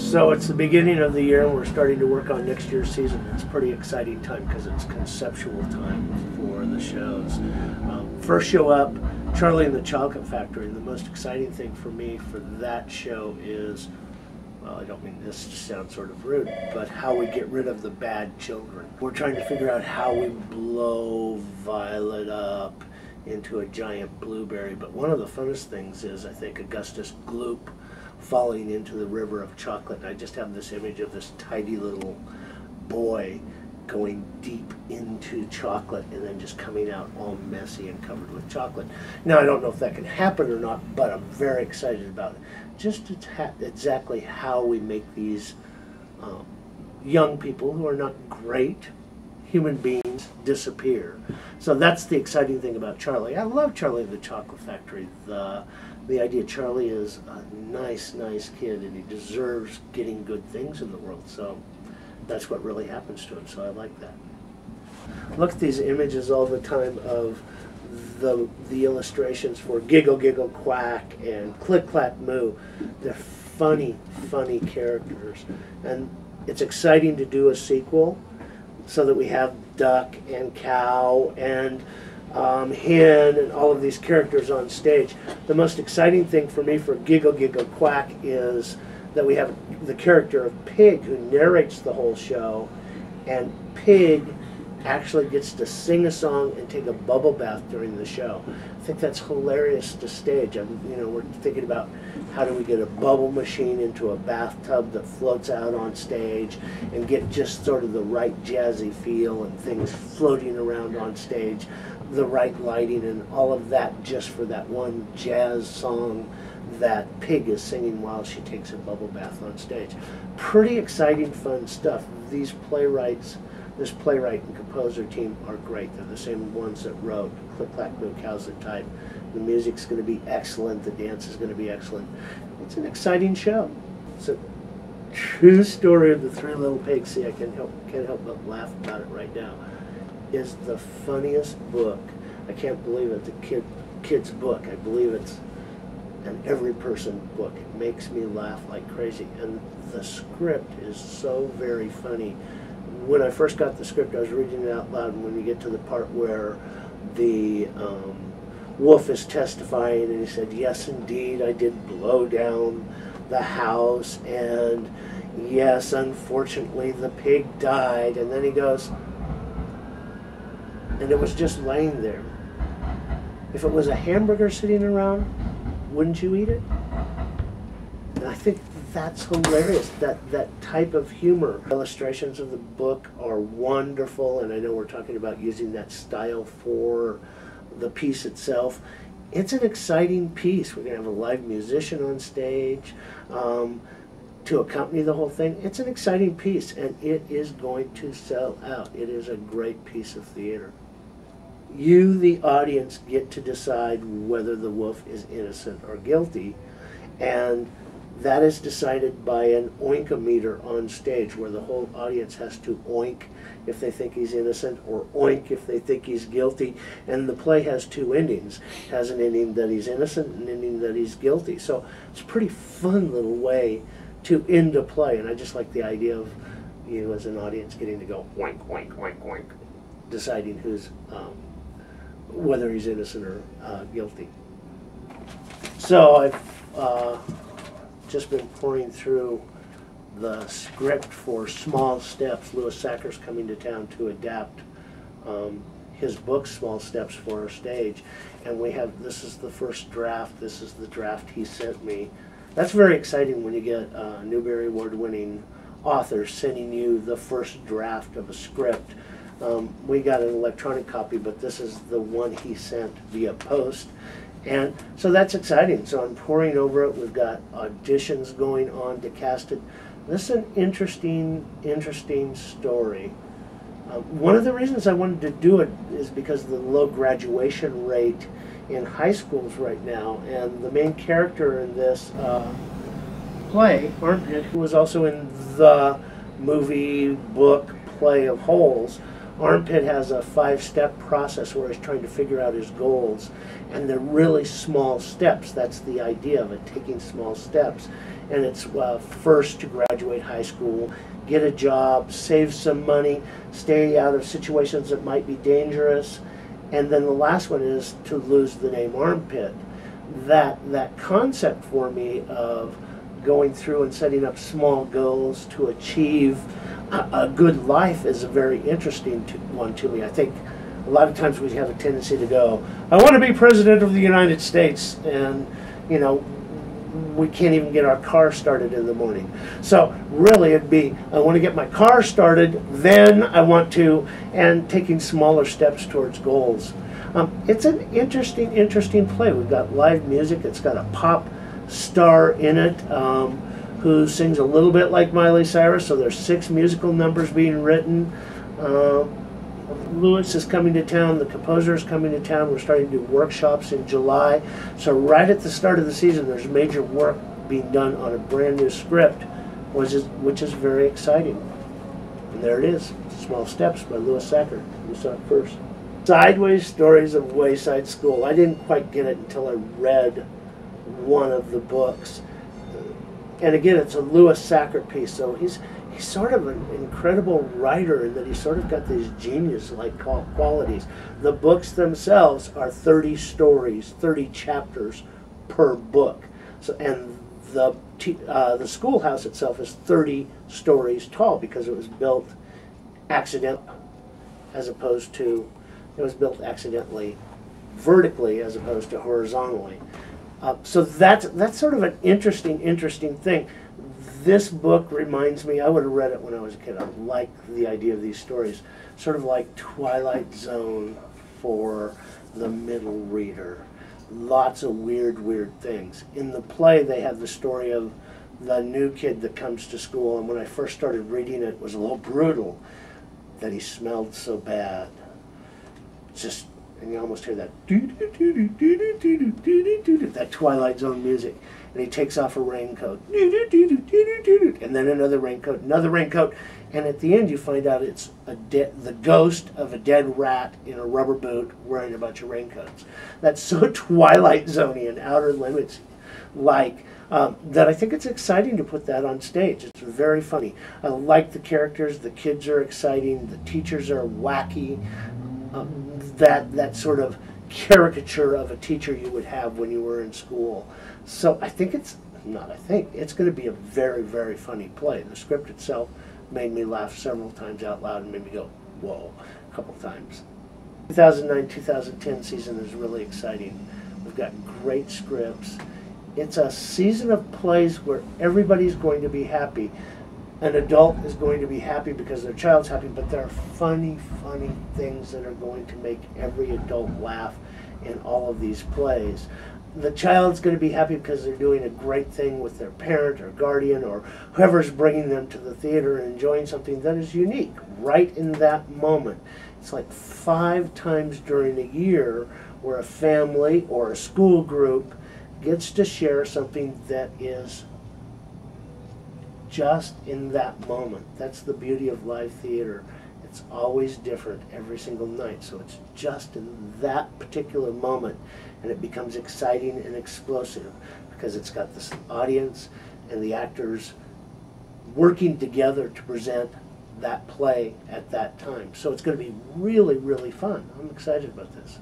So it's the beginning of the year and we're starting to work on next year's season. It's a pretty exciting time because it's conceptual time for the shows. First show up, Charlie and the Chocolate Factory. And the most exciting thing for me for that show is, well, I don't mean this to sound sort of rude, but how we get rid of the bad children. We're trying to figure out how we blow Violet up into a giant blueberry. But one of the funnest things is, I think, Augustus Gloop falling into the river of chocolate. And I just have this image of this tidy little boy going deep into chocolate and then just coming out all messy and covered with chocolate. Now, I don't know if that can happen or not, but I'm very excited about it. Just exactly how we make these young people who are not great human beings disappear. So that's the exciting thing about Charlie. I love Charlie and the Chocolate Factory. The idea Charlie is a nice kid and he deserves getting good things in the world. So that's what really happens to him. So I like that. Look at these images all the time of the illustrations for Giggle Giggle Quack and Click Clack Moo. They're funny characters. And it's exciting to do a sequel so that we have Duck and Cow and Hen and all of these characters on stage. The most exciting thing for me for Giggle Giggle Quack is that we have the character of Pig who narrates the whole show, and Pig actually gets to sing a song and take a bubble bath during the show. I think that's hilarious to stage. We're thinking about how do we get a bubble machine into a bathtub that floats out on stage and get just sort of the right jazzy feel and things floating around on stage, the right lighting and all of that just for that one jazz song that Pig is singing while she takes a bubble bath on stage. Pretty exciting, fun stuff. This playwright and composer team are great. They're the same ones that wrote Click Clack Moo Cows That Type. The music's going to be excellent. The dance is going to be excellent. It's an exciting show. It's a true story of the Three Little Pigs. See, I can't help but laugh about it right now. Is the funniest book. I can't believe it's a kid's book. I believe it's an every person book. It makes me laugh like crazy. And the script is so very funny. When I first got the script, I was reading it out loud, and when you get to the part where the wolf is testifying, and he said, yes, indeed, I did blow down the house, and yes, unfortunately, the pig died, and then he goes, and it was just laying there. If it was a hamburger sitting around, wouldn't you eat it? And I think that's hilarious, that type of humor. Illustrations of the book are wonderful, and I know we're talking about using that style for the piece itself. It's an exciting piece. We're going to have a live musician on stage to accompany the whole thing. It's an exciting piece, and it is going to sell out. It is a great piece of theater. You, the audience, get to decide whether the wolf is innocent or guilty, and that is decided by an oink-o-meter on stage, where the whole audience has to oink if they think he's innocent or oink if they think he's guilty. And the play has two endings. It has an ending that he's innocent and an ending that he's guilty. So it's a pretty fun little way to end a play. And I just like the idea of you as an audience getting to go oink, oink, oink, oink, deciding who's whether he's innocent or guilty. So I've just been pouring through the script for Small Steps. Louis Sacker's coming to town to adapt his book, Small Steps, for our stage. And this is the first draft. This is the draft he sent me. That's very exciting when you get a Newbery Award-winning author sending you the first draft of a script. We got an electronic copy, but this is the one he sent via post. And so that's exciting. So I'm poring over it. We've got auditions going on to cast it. This is an interesting story. One of the reasons I wanted to do it is because of the low graduation rate in high schools right now. And the main character in this play, Armpit, who was also in the movie, book, play of Holes, Armpit has a 5-step process where he's trying to figure out his goals, and they're really small steps. That's the idea of it, taking small steps. And it's first to graduate high school, get a job, save some money, stay out of situations that might be dangerous, and then the last one is to lose the name Armpit. That concept for me of going through and setting up small goals to achieve a good life is a very interesting one to me. I think a lot of times we have a tendency to go, I want to be president of the United States, and you know, we can't even get our car started in the morning. So really it'd be, I want to get my car started, then I want to, and taking smaller steps towards goals. It's an interesting play. We've got live music. It's got a pop star in it who sings a little bit like Miley Cyrus, so there's 6 musical numbers being written. Lewis is coming to town, the composer is coming to town. We're starting to do workshops in July. So right at the start of the season, there's major work being done on a brand new script, which is very exciting. And there it is, Small Steps by Louis Sachar. You saw it first. Sideways Stories of Wayside School. I didn't quite get it until I read one of the books. And again, it's a Louis Sachar piece, so he's sort of an incredible writer in that he's sort of got these genius-like qualities. The books themselves are 30 stories, 30 chapters per book. So, and the schoolhouse itself is 30 stories tall because it was built accidentally, as opposed to, it was built accidentally vertically as opposed to horizontally. So that's sort of an interesting thing. This book reminds me, I would have read it when I was a kid. I like the idea of these stories, sort of like Twilight Zone for the middle reader. Lots of weird things. In the play, they have the story of the new kid that comes to school, and when I first started reading it was a little brutal, that he smelled so bad. Just, and you almost hear that that Twilight Zone music. And he takes off a raincoat, and then another raincoat, and at the end you find out it's the ghost of a dead rat in a rubber boot wearing a bunch of raincoats. That's so Twilight Zone-y and Outer Limits like that I think it's exciting to put that on stage. It's very funny. I like the characters. The kids are exciting. The teachers are wacky. That sort of caricature of a teacher you would have when you were in school. So I think it's going to be a very funny play. The script itself made me laugh several times out loud and made me go, whoa, a couple times. 2009-2010 season is really exciting. We've got great scripts. It's a season of plays where everybody's going to be happy. An adult is going to be happy because their child's happy, but there are funny things that are going to make every adult laugh in all of these plays. The child's going to be happy because they're doing a great thing with their parent or guardian or whoever's bringing them to the theater and enjoying something that is unique right in that moment. It's like 5 times during a year where a family or a school group gets to share something that is just in that moment. That's the beauty of live theater. It's always different every single night, so it's just in that particular moment, and it becomes exciting and explosive because it's got this audience and the actors working together to present that play at that time. So it's going to be really fun. I'm excited about this.